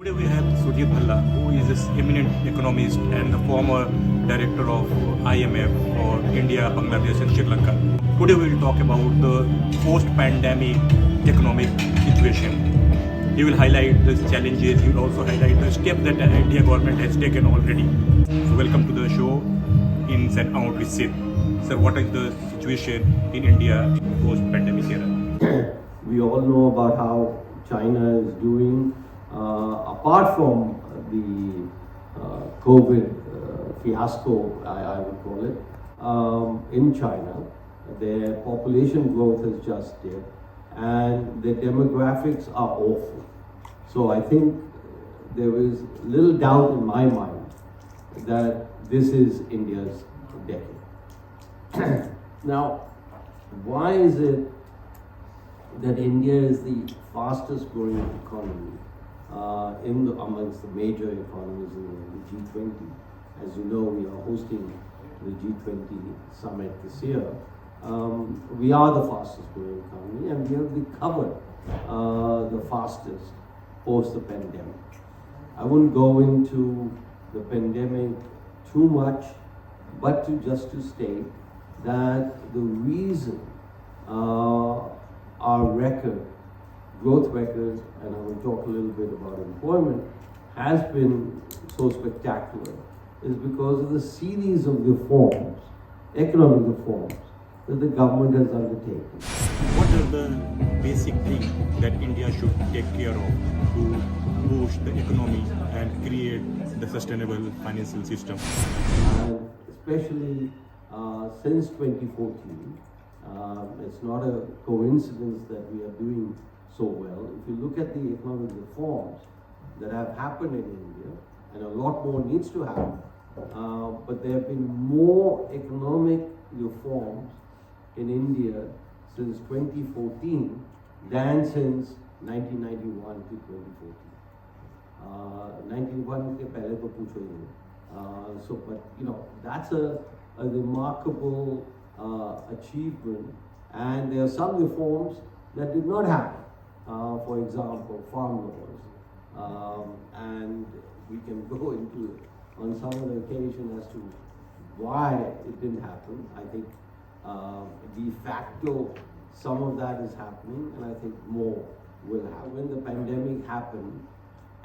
Today we have Sudhir Bhalla, who is an eminent economist and the former director of IMF for India, Bangladesh and Sri Lanka. Today we will talk about the post-pandemic economic situation. He will highlight the challenges, he will also highlight the steps that the India government has taken already. So welcome to the show in and out with Sid. Sir, what is the situation in India post-pandemic era? We all know about how China is doing. Apart from the COVID fiasco, I would call it, in China, their population growth has just dipped and their demographics are awful. So I think there is little doubt in my mind that this is India's decade. Now, why is it that India is the fastest growing economy amongst the major economies in the G20? As you know, we are hosting the G20 summit this year. We are the fastest growing economy and we have recovered the fastest post the pandemic. I wouldn't go into the pandemic too much, but just to state that the reason our growth record, and I will talk a little bit about employment, has been so spectacular is because of the series of reforms, economic reforms, that the government has undertaken. What are the basic things that India should take care of to boost the economy and create the sustainable financial system? And especially since 2014, it's not a coincidence that we are doing so well. If you look at the economic reforms that have happened in India, and a lot more needs to happen, but there have been more economic reforms in India since 2014 than since 1991 to 2014. 91 ke pehle to pucho hi nahi. So, but you know, that's a remarkable achievement, and there are some reforms that did not happen. For example, farm laws, and we can go into on some other occasion as to why it didn't happen. I think de facto some of that is happening, and I think more will happen. When the pandemic happened,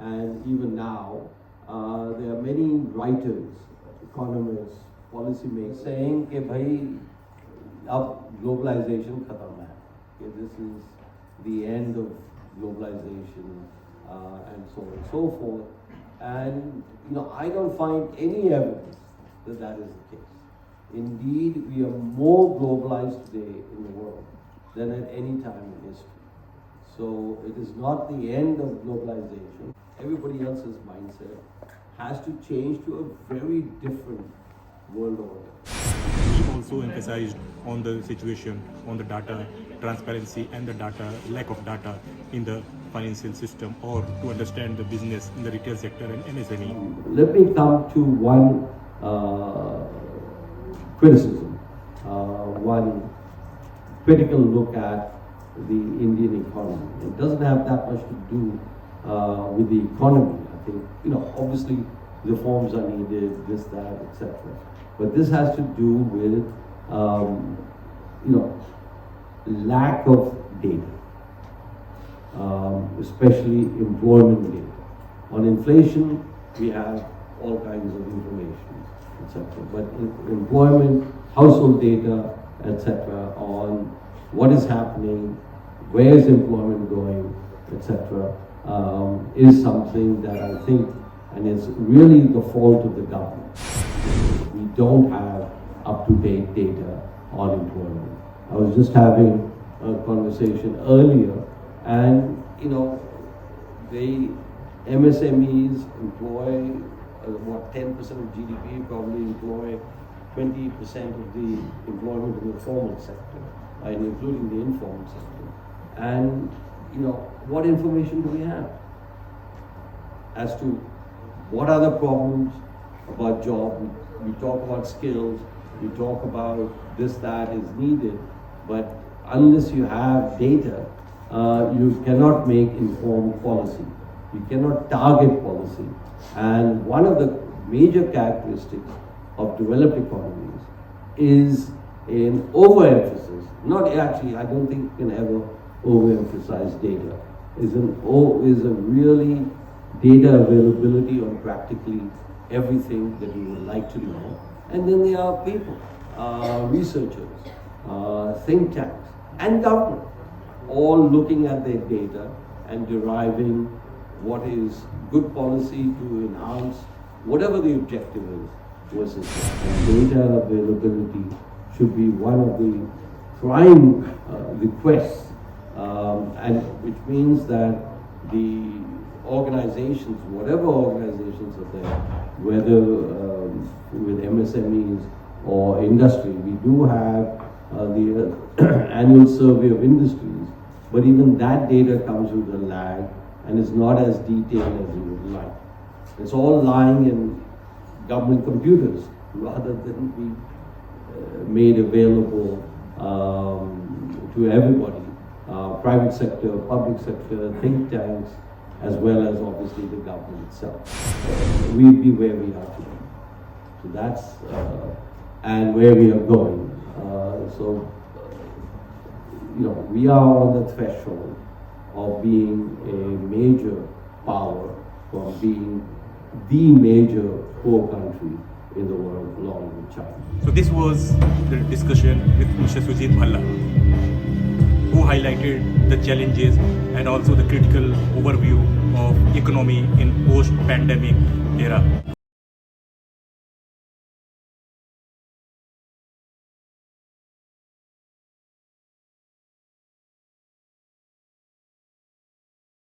and even now, there are many writers, economists, policymakers saying कि भाई अब globalization खत्म है, कि this is the end of globalization, and so on and so forth. And you know, I don't find any evidence that that is the case. Indeed, we are more globalized today in the world than at any time in history. So it is not the end of globalization. Everybody else's mindset has to change to a very different world order. He also emphasized on the situation, on the data transparency and the data, lack of data in the financial system, or to understand the business in the retail sector and MSME. Let me come to one criticism, one critical look at the Indian economy. It doesn't have that much to do with the economy. I think, you know, obviously reforms are needed, this, that, etc. But this has to do with, you know, lack of data, especially employment data. On inflation, we have all kinds of information, etc. But employment, household data, etc. on what is happening, where is employment going, etc. Is something that I think, and it's really the fault of the government. We don't have up-to-date data on employment. I was just having a conversation earlier, and you know, the MSMEs employ what, 10% of GDP, probably employ 20% of the employment in the formal sector, and including the informal sector. And you know, what information do we have as to what are the problems about job? We talk about skills, we talk about this, that is needed, but unless you have data, you cannot make informed policy. You cannot target policy. And one of the major characteristics of developed economies is an overemphasis. Not actually, I don't think you can ever overemphasize data. Is a really data availability on practically everything that you would like to know. And then there are people, researchers, think tanks, and government, all looking at their data and deriving what is good policy to enhance whatever the objective is versus that. And data availability should be one of the prime requests, and which means that the organizations, whatever organizations are there, whether with MSMEs or industry, we do have the annual survey of industries, but even that data comes with a lag and is not as detailed as you would like. It's all lying in government computers rather than be made available to everybody, private sector, public sector, think tanks, as well as obviously the government itself. We'd be where we are today. So that's, and where we are going. We are on the threshold of being a major power from being the major poor country in the world along with China. So this was the discussion with Mr. Sujit Bhalla, who highlighted the challenges and also the critical overview of economy in post-pandemic era.